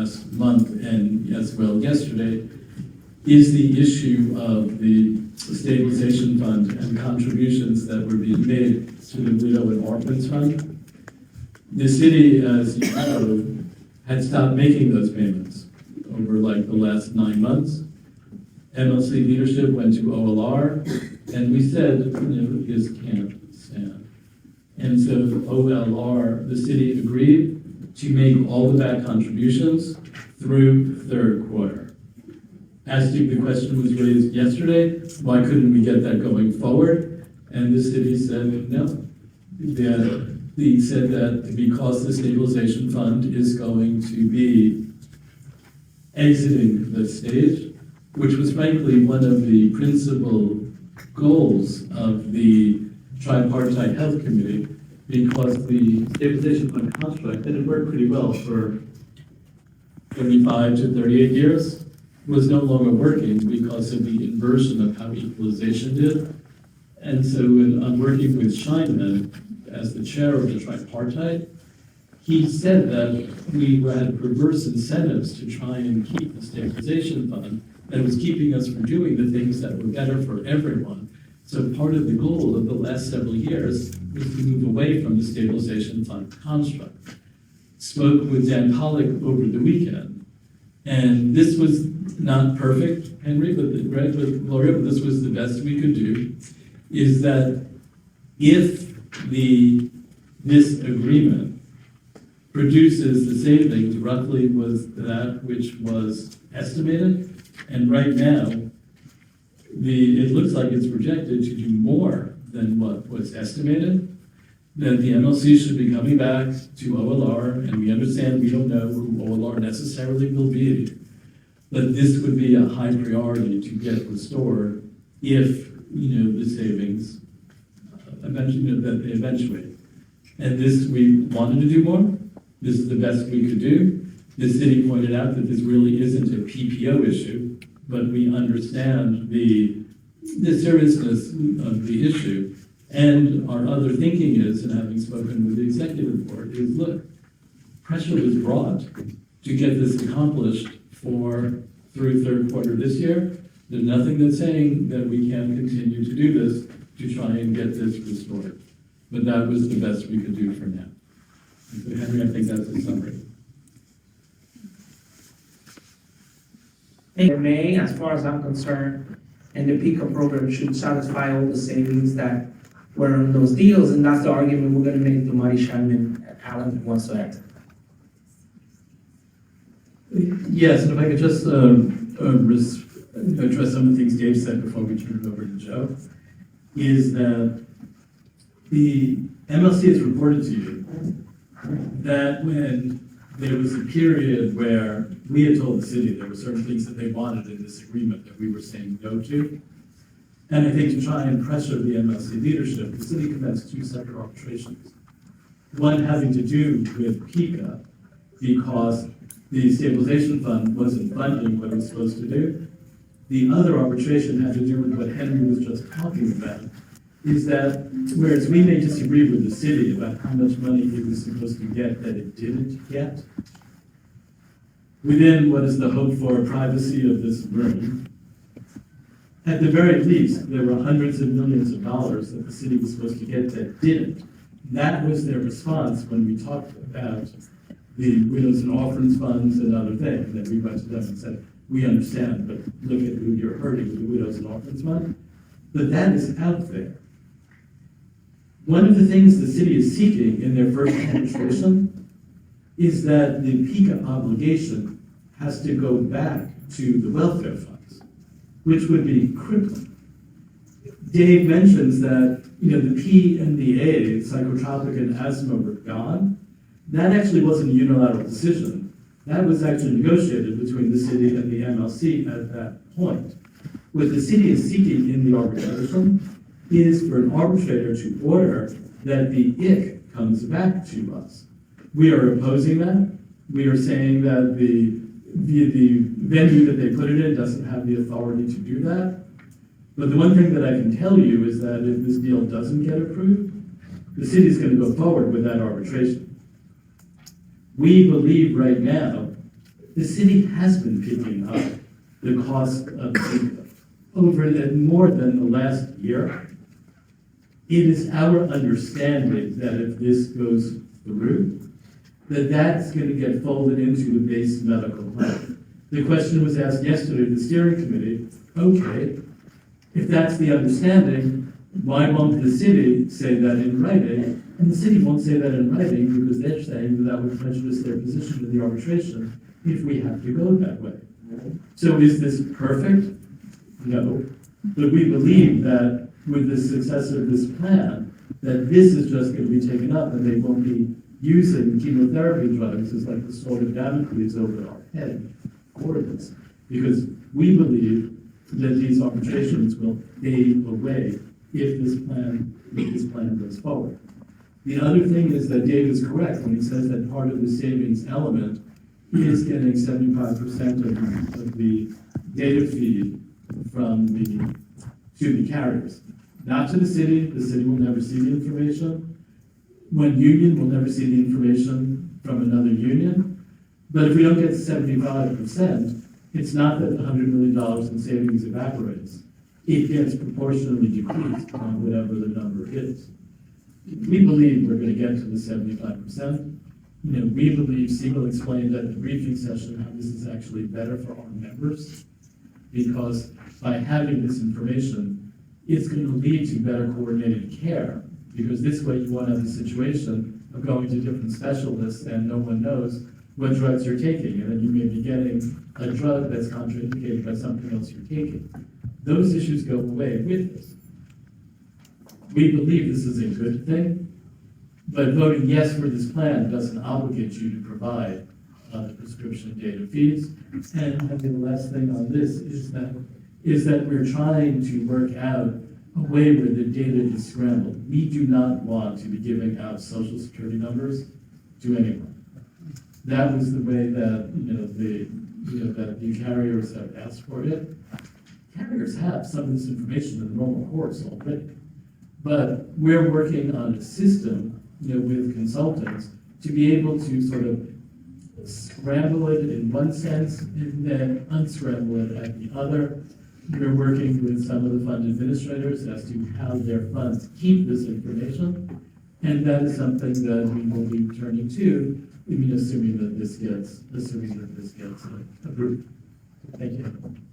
last month and as well yesterday is the issue of the stabilization fund and contributions that were being made to the widow and orphans fund. The city, as you know, had stopped making those payments over like the last 9 months. MLC leadership went to OLR, and we said, this can't stand. And so OLR, the city agreed to make all the back contributions through third quarter. As the question was raised yesterday, why couldn't we get that going forward? And the city said no. They said that because the stabilization fund is going to be exiting the stage, which was frankly one of the principal goals of the tripartite health committee, because the stabilization fund construct that had worked pretty well for 35 to 38 years was no longer working because of the inversion of how equalization did. And so when I'm working with Scheinman as the chair of the tripartite, he said that we had perverse incentives to try and keep the stabilization fund that was keeping us from doing the things that were better for everyone. So part of the goal of the last several years was to move away from the stabilization fund construct. Spoke with Dan Pollock over the weekend, and this was not perfect, Henry, but Gloria, but this was the best we could do, is that if this agreement produces the savings roughly was that which was estimated, and right now, it looks like it's projected to do more than what was estimated, that the MLC should be coming back to OLR, and we understand we don't know who OLR necessarily will be, but this would be a high priority to get restored if, the savings eventuate. And this, we wanted to do more. This is the best we could do. The city pointed out that this really isn't a PPO issue, but we understand the seriousness of the issue. And our other thinking is, and having spoken with the executive board, is look, pressure was brought to get this accomplished through third quarter this year. There's nothing that's saying that we can't continue to do this to try and get this restored. But that was the best we could do for now. And so Henry, I think that's a summary. In May, as far as I'm concerned, and the PICA program should satisfy all the savings that were on those deals, and that's the argument we're going to make to Marty Scheinman. Alan wants to add. Yes, and if I could just address some of the things Dave said before we turn it over to Joe, is that the MLC has reported to you that when there was a period where we had told the city there were certain things that they wanted in this agreement that we were saying no to, and I think to try and pressure the MLC leadership, the city commenced 2 separate arbitrations. One having to do with PICA, because the stabilization fund wasn't funding what it was supposed to do. The other arbitration had to do with what Henry was just talking about, is that whereas we may disagree with the city about how much money it was supposed to get that it didn't get, within what is the hope for privacy of this room, at the very least, there were hundreds of millions of dollars that the city was supposed to get that didn't. That was their response when we talked about the widows and orphans funds and other things, that we went to them and said, we understand, but look at who you're hurting with the widows and orphans fund. But that is out there. One of the things the city is seeking in their first arbitration is that the PICA obligation has to go back to the welfare funds, which would be crippling. Dave mentions that the P and the A, psychotropic and asthma, were gone. That actually wasn't a unilateral decision. That was actually negotiated between the city and the MLC at that point. What the city is seeking in the arbitration is for an arbitrator to order that the IC comes back to us. We are opposing that. We are saying that the venue that they put it in doesn't have the authority to do that. But the one thing that I can tell you is that if this deal doesn't get approved, the city is going to go forward with that arbitration. We believe right now The city has been picking up the cost of over more than the last year. It is our understanding that if this goes through, that that's going to get folded into the base medical plan. The question was asked yesterday at the steering committee, okay, if that's the understanding, why won't the city say that in writing? And the city won't say that in writing because they're saying that would prejudice their position in the arbitration if we have to go that way. So is this perfect? No. But we believe that with the success of this plan, that this is just going to be taken up and they won't be using chemotherapy drugs as like the sword of Damocles over our head for this. Because we believe that these arbitrations will fade away if this plan goes forward. The other thing is that Dave is correct when he says that part of the savings element is getting 75% of the data feed to the carriers. Not to the city will never see the information. One union will never see the information from another union. But if we don't get 75%, it's not that the $100 million in savings evaporates. It gets proportionally decreased on whatever the number is. We believe we're going to get to the 75%. We believe Siegel explained at the briefing session how this is actually better for our members because by having this information, it's going to lead to better coordinated care because this way you won't have the situation of going to different specialists and no one knows what drugs you're taking, and then you may be getting a drug that's contraindicated by something else you're taking. Those issues go away with this. We believe this is a good thing, but voting yes for this plan doesn't obligate you to provide prescription data feeds. And I think the last thing on this is that we're trying to work out a way where the data is scrambled. We do not want to be giving out social security numbers to anyone. That was the way that that the carriers have asked for it. Carriers have some of this information in the normal course already, but we're working on a system, with consultants to be able to sort of scramble it in one sense and then unscramble it at the other. We're working with some of the fund administrators as to how their funds keep this information, and that is something that we will be turning to. Assuming that this gets approved. Thank you.